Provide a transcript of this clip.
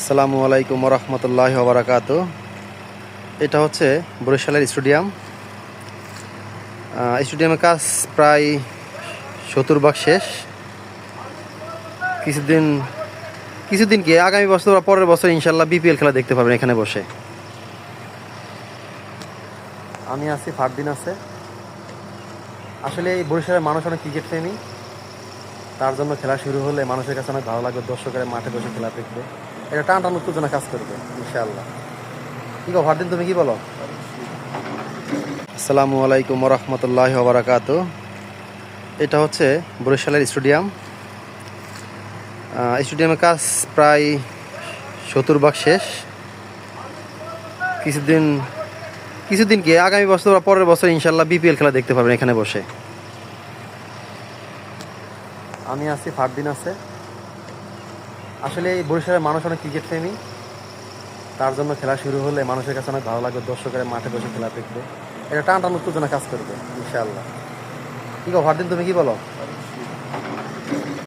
আসসালামু আলাইকুম রহমতুল্লাহি ওয়া বারাকাতুহু। এটা হচ্ছে বরিশালের স্টেডিয়াম। স্টেডিয়ামের কাজ প্রায় 70 ভাগ শেষ। কিছুদিন কি আগামী বছর বা পরের বছর ইনশাল্লাহ বিপিএল খেলা দেখতে পাবেন এখানে বসে। আমি আছি, ফারদিন আছে। আসলে এই বরিশালের মানুষ অনেক ক্রিকেট প্রেমী, তার জন্য খেলা শুরু হলে মানুষের কাছে অনেক ভালো লাগবে, দর্শকের মাঠে বসে খেলা দেখবে, এটা টান উত্তেজনা কাজ করবে ইনশাআল্লাহ। কি গো ফারদিন, তুমি কি বলো? আসসালামু আলাইকুম রহমতুল্লাহি ওয়া বারাকাতুহু। এটা হচ্ছে বরিশালের স্টেডিয়াম। স্টেডিয়ামের কাজ প্রায় 70 ভাগ শেষ। কিছুদিন কি আগামী বছর বা পরের বছর ইনশাল্লাহ বিপিএল খেলা দেখতে পাবেন এখানে বসে। আমি আছি, ফারদিন আছে। আসলে এই বরিশালের মানুষ অনেক ক্রিকেট প্রেমী, তার জন্য খেলা শুরু হলে মানুষের কাছে অনেক ভালো লাগবে, দর্শকের মাঠে বসে খেলা দেখবে, এটা টান উত্তেজনা কাজ করবে ইনশাআল্লাহ। কি গো ফারদিন, তুমি কি বলো?